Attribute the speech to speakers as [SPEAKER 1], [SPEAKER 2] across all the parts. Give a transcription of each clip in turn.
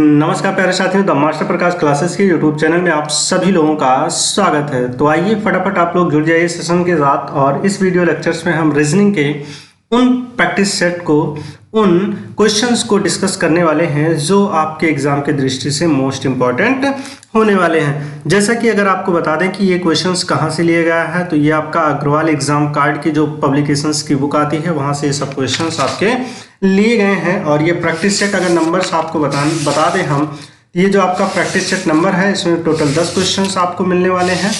[SPEAKER 1] नमस्कार प्यारे साथियों, द मास्टर प्रकाश क्लासेस के यूट्यूब चैनल में आप सभी लोगों का स्वागत है। तो आइए फटाफट आप लोग जुड़ जाइए सेशन के साथ। और इस वीडियो लेक्चर्स में हम रीजनिंग के उन प्रैक्टिस सेट को, उन क्वेश्चंस को डिस्कस करने वाले हैं जो आपके एग्जाम के दृष्टि से मोस्ट इंपॉर्टेंट होने वाले हैं। जैसा कि अगर आपको बता दें कि ये क्वेश्चंस कहाँ से लिए गया है, तो ये आपका अग्रवाल एग्जाम कार्ड की जो पब्लिकेशंस की बुक आती है वहाँ से ये सब क्वेश्चंस आपके लिए गए हैं। और ये प्रैक्टिस सेट अगर नंबर्स आपको बता दें हम, ये जो आपका प्रैक्टिस सेट नंबर है इसमें टोटल 10 क्वेश्चंस आपको मिलने वाले हैं।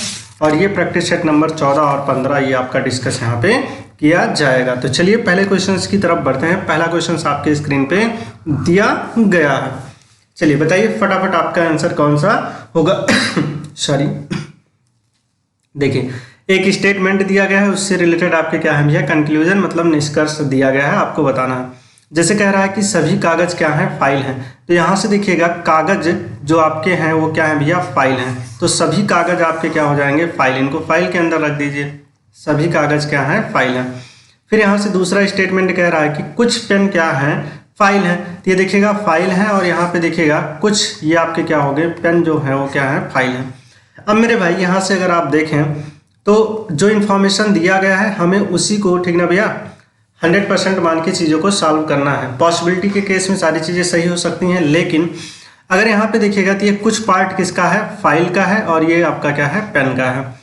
[SPEAKER 1] और ये प्रैक्टिस सेट नंबर 14 और 15 ये आपका डिस्कस यहाँ पे किया जाएगा। तो चलिए पहले क्वेश्चंस की तरफ बढ़ते हैं। पहला क्वेश्चन आपके स्क्रीन पे दिया गया है। चलिए बताइए फटाफट आपका आंसर कौन सा होगा। सॉरी, देखिए एक स्टेटमेंट दिया गया है, उससे रिलेटेड आपके क्या है भैया, कंक्लूजन मतलब निष्कर्ष दिया गया है, आपको बताना है। जैसे कह रहा है कि सभी कागज क्या है, फाइल हैं। तो यहाँ से देखिएगा कागज जो आपके हैं वो क्या है भैया, फाइल हैं। तो सभी कागज आपके क्या हो जाएंगे, फाइल। इनको फाइल के अंदर रख दीजिए। सभी कागज क्या है, फाइल हैं। फिर यहाँ से दूसरा स्टेटमेंट कह रहा है कि कुछ पेन क्या है, फाइल है। तो ये देखिएगा फाइल है, और यहाँ पे देखिएगा कुछ ये आपके क्या हो गए, पेन जो है वो क्या है, फाइल है। अब मेरे भाई यहाँ से अगर आप देखें तो जो इन्फॉर्मेशन दिया गया है हमें उसी को, ठीक ना भैया, 100% मान के चीज़ों को सॉल्व करना है। पॉसिबिलिटी के केस में सारी चीज़ें सही हो सकती हैं, लेकिन अगर यहाँ पे देखिएगा तो ये कुछ पार्ट किसका है, फाइल का है, और ये आपका क्या है, पेन का है।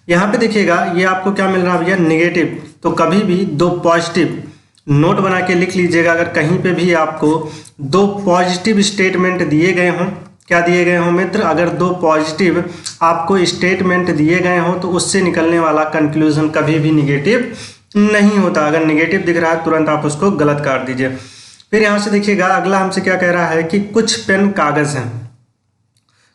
[SPEAKER 1] यहाँ पे देखिएगा ये आपको क्या मिल रहा है भैया, नेगेटिव। तो कभी भी दो पॉजिटिव नोट बना के लिख लीजिएगा। अगर कहीं पे भी आपको दो पॉजिटिव स्टेटमेंट दिए गए हों, क्या दिए गए हों मित्र, अगर दो पॉजिटिव आपको स्टेटमेंट दिए गए हों तो उससे निकलने वाला कंक्लूजन कभी भी निगेटिव नहीं होता। अगर नेगेटिव दिख रहा है तुरंत आप उसको गलत काट दीजिए। फिर यहाँ से देखिएगा अगला हमसे क्या कह रहा है कि कुछ पेन कागज हैं।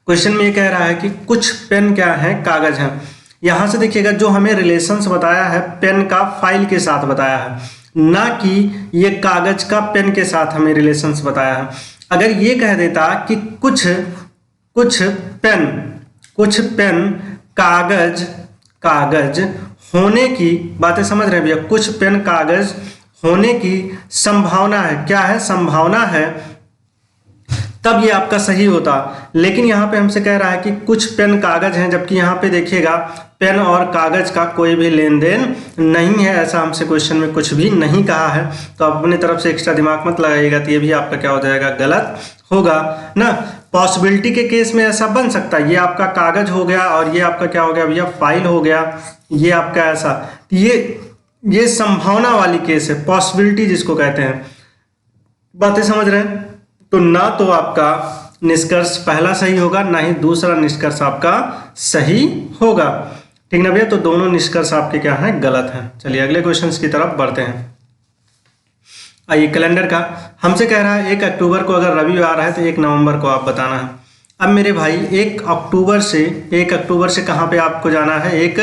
[SPEAKER 1] क्वेश्चन में ये कह रहा है कि कुछ पेन क्या है, कागज हैं। यहाँ से देखिएगा जो हमें रिलेशंस बताया है पेन का फाइल के साथ बताया है, ना कि ये कागज का पेन के साथ हमें रिलेशंस बताया है। अगर ये कह देता कि कुछ पेन कागज होने की, बातें समझ रहे हैं भैया, कुछ पेन कागज होने की संभावना है, क्या है, संभावना है, तब ये आपका सही होता। लेकिन यहाँ पे हमसे कह रहा है कि कुछ पेन कागज हैं, जबकि यहाँ पे देखिएगा पेन और कागज का कोई भी लेन देन नहीं है। ऐसा हमसे क्वेश्चन में कुछ भी नहीं कहा है। तो आप अपनी तरफ से एक्स्ट्रा दिमाग मत लगाइएगा, तो ये भी आपका क्या हो जाएगा, गलत होगा ना। पॉसिबिलिटी के केस में ऐसा बन सकता है, ये आपका कागज हो गया और ये आपका क्या हो गया भैया, फाइल हो गया, ये आपका ऐसा। ये संभावना वाली केस है, पॉसिबिलिटी जिसको कहते हैं। बातें समझ रहे हैं। तो ना तो आपका निष्कर्ष पहला सही होगा, ना ही दूसरा निष्कर्ष आपका सही होगा, ठीक ना भैया। तो दोनों निष्कर्ष आपके क्या हैं, गलत हैं। चलिए अगले क्वेश्चंस की तरफ बढ़ते हैं। आइए कैलेंडर का हमसे कह रहा है 1 अक्टूबर को अगर रविवार है तो 1 नवंबर को आप बताना है। अब मेरे भाई 1 अक्टूबर से कहाँ पे आपको जाना है, 1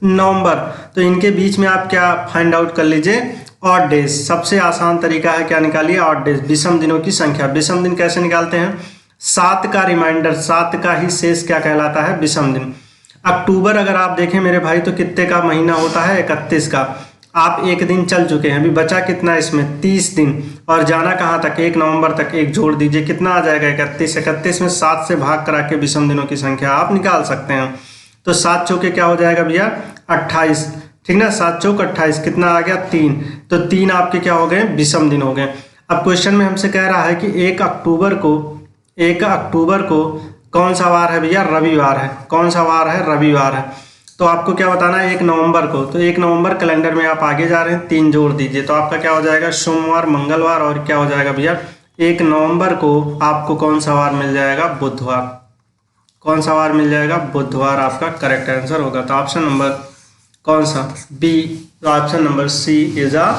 [SPEAKER 1] नवंबर। तो इनके बीच में आप क्या फाइंड आउट कर लीजिए, ऑड डेज। सबसे आसान तरीका है, क्या निकालिए, ऑड डेज, विषम दिनों की संख्या। विषम दिन कैसे निकालते हैं, 7 का रिमाइंडर, 7 का ही शेष क्या कहलाता है, विषम दिन। अक्टूबर अगर आप देखें मेरे भाई तो कितने का महीना होता है, 31 का। आप एक दिन चल चुके हैं, अभी बचा कितना इसमें, 30 दिन। और जाना कहाँ तक, 1 नवंबर तक। एक जोड़ दीजिए, कितना आ जाएगा, 31। 31 में 7 से भाग करा के विषम दिनों की संख्या आप निकाल सकते हैं। तो 7 चौके क्या हो जाएगा भैया, 28, ठीक ना। 7 चौक 28, कितना आ गया, 3। तो 3 आपके क्या हो गए, विषम दिन हो गए। अब क्वेश्चन में हमसे कह रहा है कि 1 अक्टूबर को कौन सा वार है भैया, रविवार है। कौन सा वार है, रविवार है। तो आपको क्या बताना है, 1 नवंबर को। तो 1 नवंबर कैलेंडर में आप आगे जा रहे हैं, 3 जोड़ दीजिए। तो आपका क्या हो जाएगा, सोमवार, मंगलवार, और क्या हो जाएगा भैया, 1 नवंबर को आपको कौन सा वार मिल जाएगा, बुधवार। कौन सा वार मिल जाएगा, बुधवार आपका करेक्ट आंसर होगा। तो ऑप्शन नंबर कौन सा, बी। तो option number C is a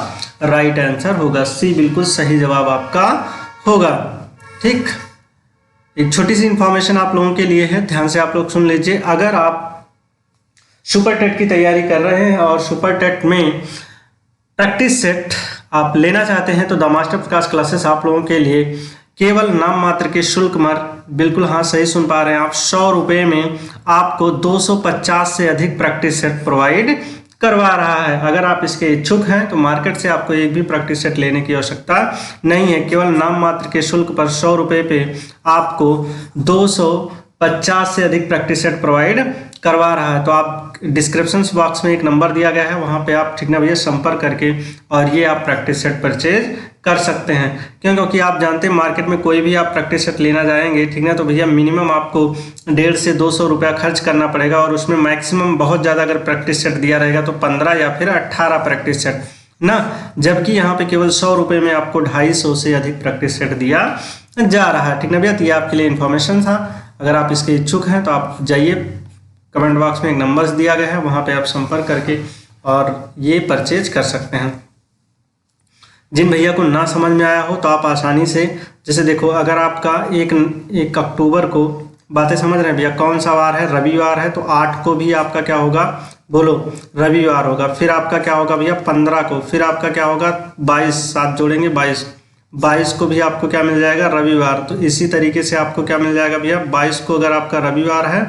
[SPEAKER 1] right answer होगा। सी बिल्कुल सही जवाब आपका होगा। ठीक, एक छोटी सी इंफॉर्मेशन आप लोगों के लिए है, ध्यान से आप लोग सुन लीजिए। अगर आप सुपर टेट की तैयारी कर रहे हैं और सुपर टेट में प्रैक्टिस सेट आप लेना चाहते हैं तो द मास्टर प्रकाश क्लासेस आप लोगों के लिए केवल नाम मात्र के शुल्क पर, बिल्कुल हाँ सही सुन पा रहे हैं आप, 100 रुपये में आपको 250 से अधिक प्रैक्टिस सेट प्रोवाइड करवा रहा है। अगर आप इसके इच्छुक हैं तो मार्केट से आपको एक भी प्रैक्टिस सेट लेने की आवश्यकता नहीं है। केवल नाम मात्र के शुल्क पर 100 रुपये पे आपको 250 से अधिक प्रैक्टिस सेट प्रोवाइड करवा रहा है। तो आप डिस्क्रिप्शन बॉक्स में एक नंबर दिया गया है, वहाँ पे आप ठीक ना भैया संपर्क करके और ये आप प्रैक्टिस सेट परचेज कर सकते हैं। क्योंकि आप जानते हैं मार्केट में कोई भी आप प्रैक्टिस सेट लेना जाएंगे ठीक ना, तो भैया मिनिमम आपको 150 से 200 रुपया खर्च करना पड़ेगा और उसमें मैक्सिमम बहुत ज़्यादा अगर प्रैक्टिस सेट दिया रहेगा तो 15 या फिर 18 प्रैक्टिस सेट ना, जबकि यहाँ पे केवल 100 रुपये में आपको 250 से अधिक प्रैक्टिस सेट दिया जा रहा है। ठीक ना भैया, तो ये आपके लिए इन्फॉर्मेशन था। अगर आप इसके इच्छुक हैं तो आप जाइए, कमेंट बॉक्स में एक नंबर्स दिया गया है, वहाँ पे आप संपर्क करके और ये परचेज कर सकते हैं। जिन भैया को ना समझ में आया हो तो आप आसानी से, जैसे देखो अगर आपका 1 अक्टूबर को, बातें समझ रहे हैं भैया, कौन सा वार है, रविवार है, तो 8 को भी आपका क्या होगा, बोलो रविवार होगा। फिर आपका क्या होगा भैया 15 को, फिर आपका क्या होगा 22, 7 जोड़ेंगे 22 को भी आपको क्या मिल जाएगा रविवार। तो इसी तरीके से आपको क्या मिल जाएगा भैया 22 को अगर आपका रविवार है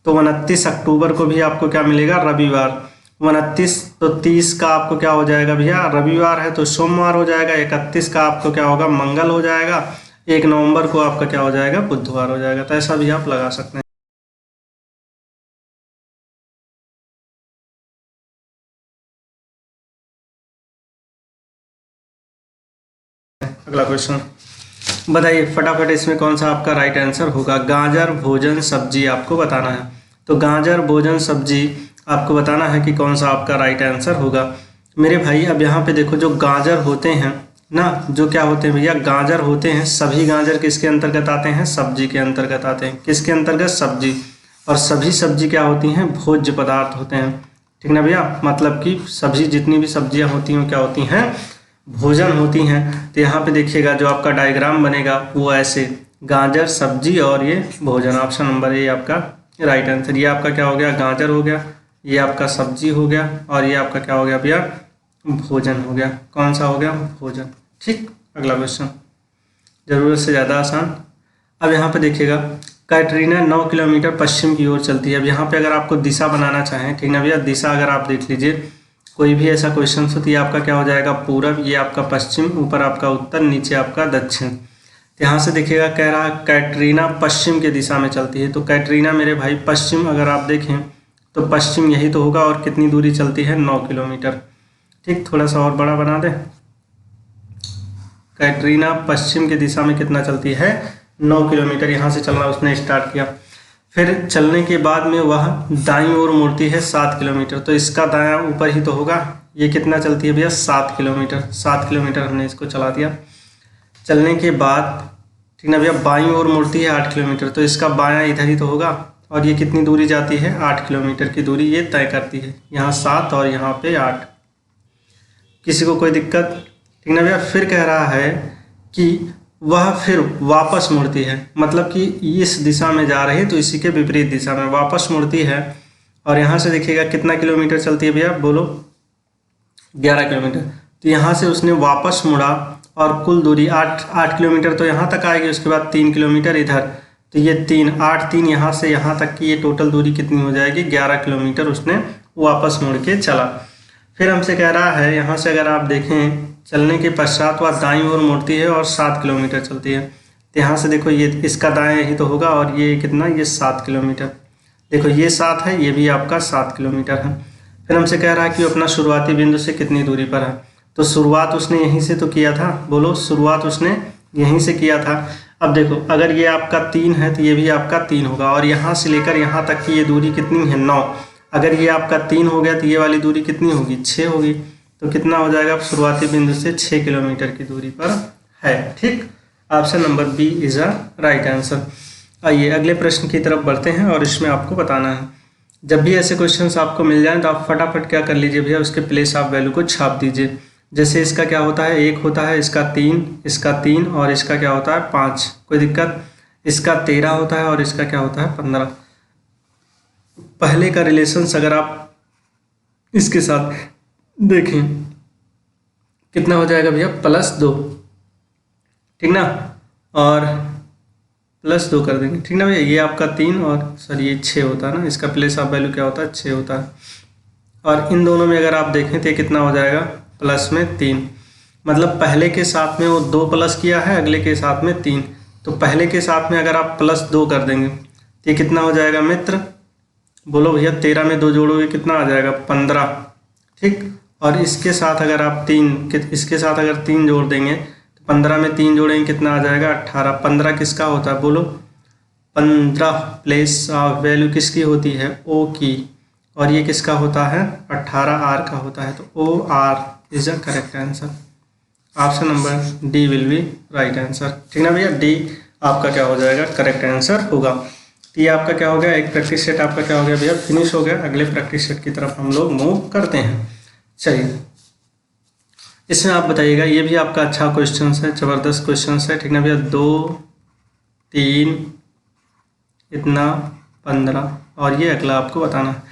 [SPEAKER 1] तो 29 अक्टूबर को भी आपको क्या मिलेगा रविवार। 29 तो 30 का आपको क्या हो जाएगा भैया, रविवार है तो सोमवार हो जाएगा। 31 का आपको क्या होगा, मंगल हो जाएगा। 1 नवंबर को आपका क्या हो जाएगा, बुधवार हो जाएगा। तो ऐसा भी आप लगा सकते हैं। अगला क्वेश्चन बताइए फटाफट, इसमें कौन सा आपका राइट आंसर होगा। गाजर भोजन सब्जी आपको बताना है। तो गाजर भोजन सब्जी आपको बताना है कि कौन सा आपका राइट आंसर होगा मेरे भाई। अब यहाँ पे देखो, जो गाजर होते हैं ना, जो क्या होते हैं भैया, गाजर होते हैं, सभी गाजर किसके अंतर्गत आते हैं, सब्जी के अंतर्गत आते हैं। किसके अंतर्गत, सब्जी। और सभी सब्जी क्या होती हैं, भोज्य पदार्थ होते हैं। ठीक ना भैया, मतलब कि सब्जी, जितनी भी सब्जियां होती हैं क्या होती हैं, भोजन होती हैं। तो यहाँ पे देखिएगा जो आपका डायग्राम बनेगा वो ऐसे, गाजर सब्जी और ये भोजन। ऑप्शन नंबर ए आपका राइट आंसर। ये आपका क्या हो गया, गाजर हो गया, ये आपका सब्जी हो गया और ये आपका क्या हो गया भैया, भोजन हो गया। कौन सा हो गया, भोजन। ठीक, अगला क्वेश्चन जरूरत से ज़्यादा आसान। अब यहाँ पे देखिएगा, कैटरीना 9 किलोमीटर पश्चिम की ओर चलती है। अब यहाँ पे अगर आपको दिशा बनाना चाहें, ठीक ना भैया, दिशा अगर आप देख लीजिए, कोई भी ऐसा क्वेश्चन हो तो ये आपका क्या हो जाएगा, पूरब, ये आपका पश्चिम, ऊपर आपका उत्तर, नीचे आपका दक्षिण। तो यहाँ से देखिएगा कह रहा कैटरीना पश्चिम की दिशा में चलती है। तो कैटरीना मेरे भाई पश्चिम अगर आप देखें तो पश्चिम यही तो होगा। और कितनी दूरी चलती है, 9 किलोमीटर। ठीक, थोड़ा सा और बड़ा बना दें। कैटरीना पश्चिम की दिशा में कितना चलती है, 9 किलोमीटर। यहाँ से चलना उसने स्टार्ट किया। फिर चलने के बाद में वह दाईं ओर मुड़ती है 7 किलोमीटर। तो इसका दायां ऊपर ही तो होगा। ये कितना चलती है भैया, 7 किलोमीटर। 7 किलोमीटर हमने इसको चला दिया। चलने के बाद ठीक ना भैया, बाईं ओर मुड़ती है 8 किलोमीटर। तो इसका बायां इधर ही तो होगा। और ये कितनी दूरी जाती है, 8 किलोमीटर की दूरी ये तय करती है। यहाँ 7 और यहाँ पे 8। किसी को कोई दिक्कत, ठीक ना भैया। फिर कह रहा है कि वह फिर वापस मुड़ती है, मतलब कि इस दिशा में जा रही है तो इसी के विपरीत दिशा में वापस मुड़ती है। और यहाँ से देखिएगा कितना किलोमीटर चलती है भैया, बोलो 11 किलोमीटर। तो यहाँ से उसने वापस मुड़ा और कुल दूरी 8 किलोमीटर तो यहाँ तक आएगी। उसके बाद 3 किलोमीटर इधर, तो ये 3 यहाँ से यहाँ तक की ये टोटल दूरी कितनी हो जाएगी, 11 किलोमीटर उसने वापस मुड़ के चला। फिर हमसे कह रहा है यहाँ से अगर आप देखें, चलने के पश्चात वह दाईं ओर मुड़ती है और 7 किलोमीटर चलती है। तो यहाँ से देखो ये इसका दाएं यही तो होगा। और ये कितना, ये 7 किलोमीटर। देखो ये 7 है, ये भी आपका 7 किलोमीटर है। फिर हमसे कह रहा है कि अपना शुरुआती बिंदु से कितनी दूरी पर है। तो शुरुआत उसने यहीं से तो किया था, बोलो शुरुआत उसने यहीं से किया था। अब देखो अगर ये आपका 3 है तो ये भी आपका 3 होगा। और यहाँ से लेकर यहाँ तक की ये दूरी कितनी है, 9। अगर ये आपका 3 हो गया तो ये वाली दूरी कितनी होगी, 6 होगी। तो कितना हो जाएगा, शुरुआती बिंदु से 6 किलोमीटर की दूरी पर है। ठीक, option number B is a right answer. आइए अगले प्रश्न की तरफ बढ़ते हैं और इसमें आपको बताना है। जब भी ऐसे क्वेश्चंस आपको मिल जाएं तो आप फटाफट क्या कर लीजिए भैया, उसके प्लेस ऑफ वैल्यू को छाप दीजिए। जैसे इसका क्या होता है, 1 होता है, इसका 3 और इसका क्या होता है 5, कोई दिक्कत। इसका 13 होता है और इसका क्या होता है 15। पहले का रिलेशंस अगर आप इसके साथ देखें कितना हो जाएगा भैया, +2। ठीक ना, और +2 कर देंगे। ठीक ना भैया, ये आपका 3 और सर ये 6 होता है ना। इसका प्लेस ऑफ वैल्यू क्या होता है, 6 होता है। और इन दोनों में अगर आप देखें तो ये कितना हो जाएगा, प्लस में 3, मतलब पहले के साथ में वो 2 प्लस किया है, अगले के साथ में 3, तो पहले के साथ में अगर आप +2 कर देंगे तो ये कितना हो जाएगा मित्र, बोलो भैया 13 में 2 जोड़ोगे कितना आ जाएगा, 15, ठीक। और इसके साथ अगर आप इसके साथ अगर 3 जोड़ देंगे तो 15 में 3 जोड़ेंगे कितना आ जाएगा, 18। 15 किसका होता है, बोलो 15 प्लेस ऑफ वैल्यू किसकी होती है, ओ की, और ये किसका होता है, 18 आर का होता है। तो O R is a correct answer. Option number D will be right answer, ठीक ना भैया, डी आपका क्या हो जाएगा, करेक्ट आंसर होगा। तो ये आपका क्या हो गया, एक प्रैक्टिस सेट आपका क्या हो गया भैया, फिनिश हो गया। अगले प्रैक्टिस सेट की तरफ हम लोग मूव करते हैं। चलिए इसमें आप बताइएगा, ये भी आपका अच्छा क्वेश्चन है, ज़बरदस्त क्वेश्चन है, ठीक ना भैया। 2 3 इतना 15 और ये अगला आपको बताना है।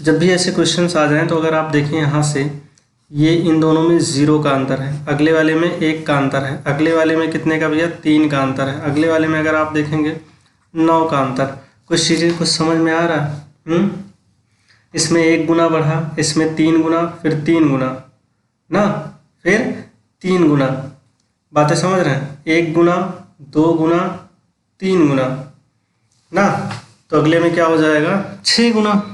[SPEAKER 1] जब भी ऐसे क्वेश्चंस आ जाएं तो अगर आप देखें यहाँ से, ये इन दोनों में 0 का अंतर है, अगले वाले में 1 का अंतर है, अगले वाले में कितने का भैया, 3 का अंतर है, अगले वाले में अगर आप देखेंगे 9 का अंतर। कुछ चीज़ें कुछ समझ में आ रहा है? इसमें 1 गुना बढ़ा, इसमें 3 गुना, फिर 3 गुना ना, फिर 3 गुना, बातें समझ रहे हैं, 1 गुना 2 गुना 3 गुना ना, तो अगले में क्या हो जाएगा, 6 गुना।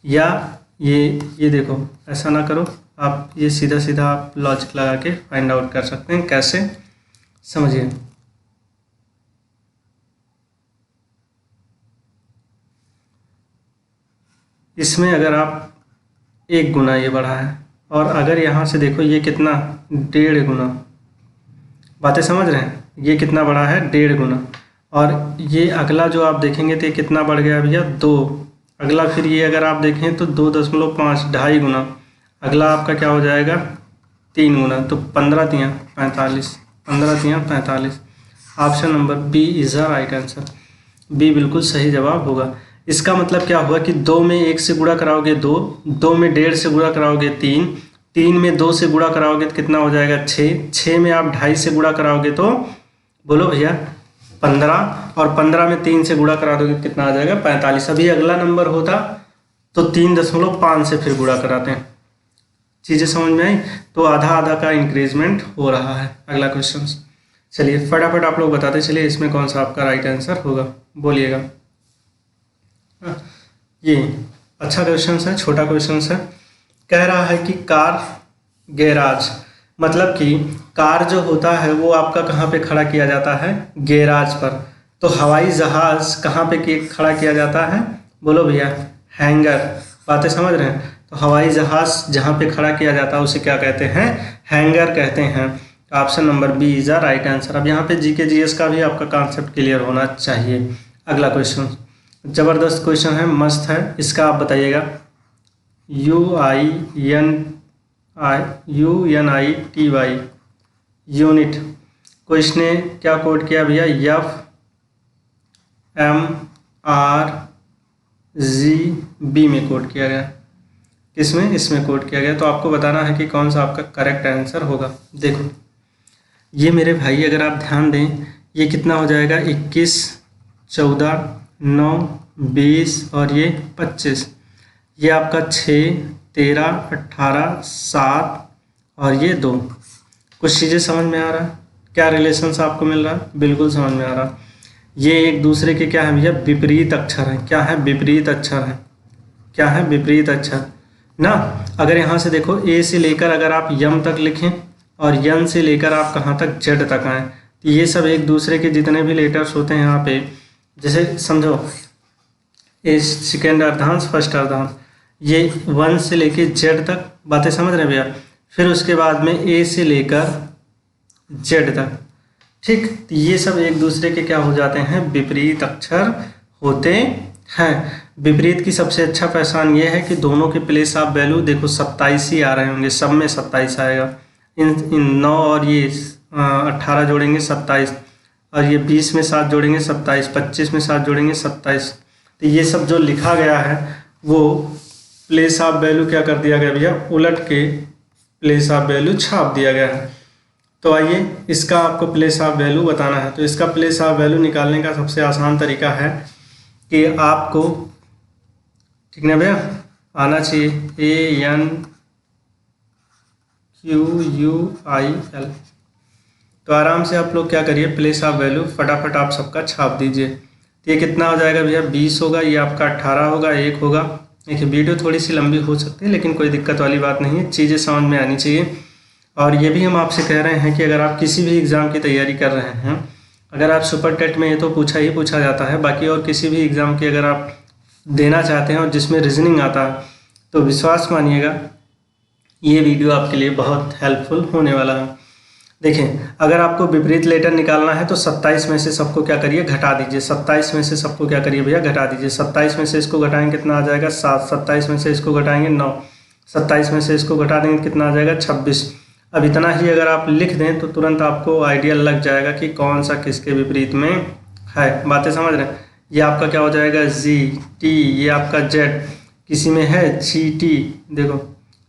[SPEAKER 1] या ये देखो, ऐसा ना करो आप, ये सीधा सीधा आप लॉजिक लगा के फाइंड आउट कर सकते हैं। कैसे, समझिए। इसमें अगर आप 1 गुना ये बढ़ा है, और अगर यहाँ से देखो ये कितना, 1.5 गुना, बातें समझ रहे हैं, ये कितना बढ़ा है, 1.5 गुना। और ये अगला जो आप देखेंगे तो ये कितना बढ़ गया भैया, 2। अगला फिर ये अगर आप देखें तो 2.5, 2.5 गुना। अगला आपका क्या हो जाएगा, 3 गुना। तो 15 तियाँ 45, 15 तियाँ 45। Option number B is the right answer, B बिल्कुल सही जवाब होगा। इसका मतलब क्या हुआ कि 2 में 1 से गुणा कराओगे 2, 2 में 1.5 से गुणा कराओगे 3, 3 में 2 से गुणा कराओगे तो कितना हो जाएगा, 6, 6 में आप 2.5 से गुणा कराओगे तो बोलो भैया 15, और 15 में 3 से गुणा करा दोगे कितना आ जाएगा, 45। अभी अगला नंबर होता तो 3.5 से फिर गुणा कराते हैं। चीज़ें समझ में आई? तो आधा आधा का इंक्रीजमेंट हो रहा है। अगला क्वेश्चन, चलिए फटाफट आप लोग बताते चलिए इसमें कौन सा आपका राइट आंसर होगा, बोलिएगा। ये अच्छा क्वेश्चन है, छोटा क्वेश्चन है। कह रहा है कि कार गैराज, मतलब कि कार जो होता है वो आपका कहाँ पे खड़ा किया जाता है, गैराज पर। तो हवाई जहाज कहाँ पे खड़ा किया जाता है, बोलो भैया, हैंगर। बातें समझ रहे हैं? तो हवाई जहाज जहाँ पे खड़ा किया जाता है उसे क्या कहते हैं, हैंगर कहते हैं। Option number B is the right answer. अब यहाँ पे जीके जीएस का भी आपका कॉन्सेप्ट क्लियर होना चाहिए। अगला क्वेश्चन ज़बरदस्त क्वेश्चन है, मस्त है, इसका आप बताइएगा। UNITY यूनिट को इसने क्या कोड किया भैया, FMRGB में कोड किया गया। किसमें, इसमें कोड किया गया। तो आपको बताना है कि कौन सा आपका करेक्ट आंसर होगा। देखो ये मेरे भाई अगर आप ध्यान दें, ये कितना हो जाएगा, 21, 14, 9, 20 और ये 25। ये आपका 6, 13, 18, 7 और ये 2। कुछ चीज़ें समझ में आ रहा है? क्या रिलेशंस आपको मिल रहा है? बिल्कुल समझ में आ रहा। ये एक दूसरे के क्या है भैया, विपरीत अक्षर हैं। क्या है, विपरीत अक्षर हैं। क्या है, विपरीत अक्षर ना। अगर यहाँ से देखो ए से लेकर अगर आप यम तक लिखें और यन से लेकर आप कहाँ तक, जेड तक आएँ, तो ये सब एक दूसरे के जितने भी लेटर्स होते हैं यहाँ पे, जैसे समझो ए सेकेंड अर्धांश, फर्स्ट अर्धांश, ये 1 से लेके जेड तक। बातें समझ रहे हैं भैया? फिर उसके बाद में ए से लेकर जेड तक, ठीक। तो ये सब एक दूसरे के क्या हो जाते हैं, विपरीत अक्षर होते हैं। विपरीत की सबसे अच्छा पहचान ये है कि दोनों के प्लेस ऑफ वैल्यू देखो 27 ही आ रहे होंगे, सब में 27 आएगा। इन 9 और ये 18 जोड़ेंगे 27, और ये 20 में 7 जोड़ेंगे 27, 25 में 7 जोड़ेंगे 27। तो ये सब जो लिखा गया है वो प्लेस ऑफ वैल्यू क्या कर दिया गया भैया, उलट के प्लेस ऑफ वैल्यू छाप दिया गया है। तो आइए इसका आपको प्लेस ऑफ वैल्यू बताना है। तो इसका प्लेस ऑफ वैल्यू निकालने का सबसे आसान तरीका है कि आपको, ठीक ना भैया, आना चाहिए, ANQUIL। तो आराम से आप लोग क्या करिए, प्लेस ऑफ वैल्यू फटाफट आप सबका छाप दीजिए। तो ये कितना हो जाएगा भैया, 20 होगा, ये आपका 18 होगा, 1 होगा। देखिए वीडियो थोड़ी सी लंबी हो सकती है लेकिन कोई दिक्कत वाली बात नहीं है, चीज़ें समझ में आनी चाहिए। और ये भी हम आपसे कह रहे हैं कि अगर आप किसी भी एग्ज़ाम की तैयारी कर रहे हैं, अगर आप सुपर टेट में ये तो पूछा जाता है, बाकी और किसी भी एग्ज़ाम की अगर आप देना चाहते हैं और जिसमें रीजनिंग आता है, तो विश्वास मानिएगा ये वीडियो आपके लिए बहुत हेल्पफुल होने वाला है। देखिए अगर आपको विपरीत लेटर निकालना है तो 27 में से सबको क्या करिए, घटा दीजिए। 27 में से सबको क्या करिए भैया, घटा दीजिए। 27 में से इसको घटाएंगे कितना आ जाएगा, 7। 27 में से इसको घटाएंगे 9। 27 में से इसको घटा देंगे कितना आ जाएगा, 26। अब इतना ही अगर आप लिख दें तो तुरंत आपको आइडिया लग जाएगा कि कौन सा किसके विपरीत में है। बातें समझ रहे हैं। ये आपका क्या हो जाएगा, GT, ये आपका Z, किसी में है GT, देखो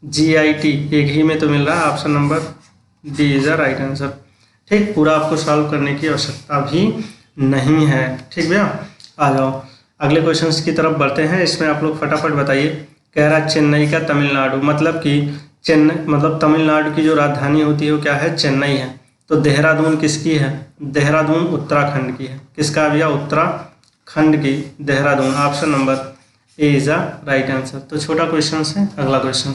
[SPEAKER 1] GIT, एक ही में तो मिल रहा है। Option number D is the right answer. ठीक, पूरा आपको सॉल्व करने की आवश्यकता भी नहीं है। ठीक भैया, आ जाओ अगले क्वेश्चंस की तरफ बढ़ते हैं। इसमें आप लोग फटाफट बताइए। कह रहा है चेन्नई का तमिलनाडु, मतलब कि चेन्नई मतलब तमिलनाडु की जो राजधानी होती है वो क्या है, चेन्नई है। तो देहरादून किसकी है, देहरादून उत्तराखंड की है। किसका भैया, उत्तराखंड की Dehradun. Option number A is the right answer. तो छोटा क्वेश्चन है। अगला क्वेश्चन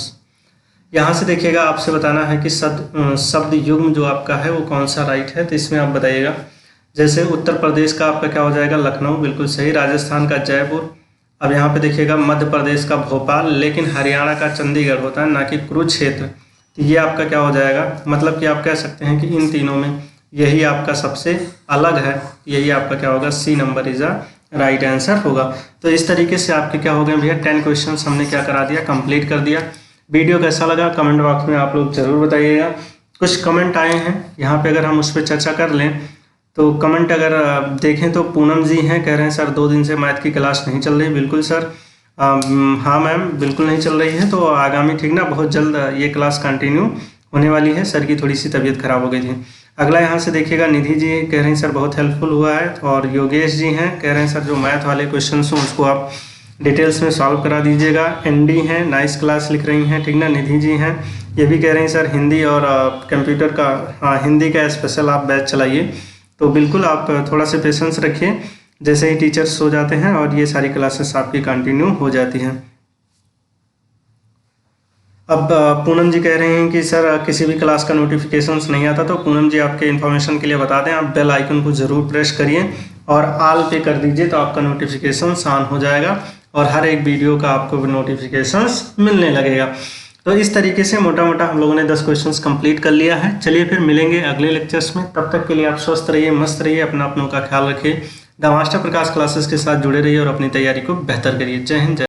[SPEAKER 1] यहाँ से देखिएगा, आपसे बताना है कि शब्द युग्म जो आपका है वो कौन सा राइट है। तो इसमें आप बताइएगा, जैसे उत्तर प्रदेश का आपका क्या हो जाएगा, लखनऊ, बिल्कुल सही। राजस्थान का जयपुर। अब यहाँ पे देखिएगा मध्य प्रदेश का भोपाल, लेकिन हरियाणा का चंडीगढ़ होता है, ना कि कुरुक्षेत्र। तो ये आपका क्या हो जाएगा, मतलब कि आप कह सकते हैं कि इन तीनों में यही आपका सबसे अलग है। यही आपका क्या होगा, C number is a right answer होगा। तो इस तरीके से आपके क्या हो गए भैया, 10 क्वेश्चन हमने क्या करा दिया, कंप्लीट कर दिया। वीडियो कैसा लगा कमेंट बॉक्स में आप लोग जरूर बताइएगा। कुछ कमेंट आए हैं यहाँ पे, अगर हम उस पर चर्चा कर लें तो कमेंट अगर देखें तो पूनम जी हैं, कह रहे हैं सर 2 दिन से मैथ की क्लास नहीं चल रही। बिल्कुल सर, हाँ मैम, बिल्कुल नहीं चल रही है। तो आगामी ठीक ना, बहुत जल्द ये क्लास कंटिन्यू होने वाली है। सर की थोड़ी सी तबीयत खराब हो गई थी। अगला यहाँ से देखिएगा, निधि जी कह रहे हैं सर बहुत हेल्पफुल हुआ है। और योगेश जी हैं, कह रहे हैं सर जो मैथ वाले क्वेश्चन हों उसको आप डिटेल्स में सॉल्व करा दीजिएगा। एनडी हैं, नाइस क्लास लिख रही हैं, ठीक ना। निधि जी हैं, ये भी कह रही हैं सर हिंदी और कंप्यूटर का, हाँ हिंदी का स्पेशल आप बैच चलाइए। तो बिल्कुल आप थोड़ा सा पेशेंस रखिए, जैसे ही टीचर्स हो जाते हैं और ये सारी क्लासेस आपकी कंटिन्यू हो जाती हैं। अब पूनम जी कह रहे हैं कि सर किसी भी क्लास का नोटिफिकेशंस नहीं आता। तो पूनम जी आपके इन्फॉर्मेशन के लिए बता दें, आप बेल आइकन को ज़रूर प्रेस करिए और ऑल पे कर दीजिए, तो आपका नोटिफिकेशन ऑन हो जाएगा और हर एक वीडियो का आपको नोटिफिकेशंस मिलने लगेगा। तो इस तरीके से मोटा मोटा हम लोगों ने 10 क्वेश्चंस कंप्लीट कर लिया है। चलिए फिर मिलेंगे अगले लेक्चर्स में। तब तक के लिए आप स्वस्थ रहिए, मस्त रहिए, अपनों का ख्याल रखिए। द मास्टर प्रकाश क्लासेस के साथ जुड़े रहिए और अपनी तैयारी को बेहतर करिए। जय हिंद।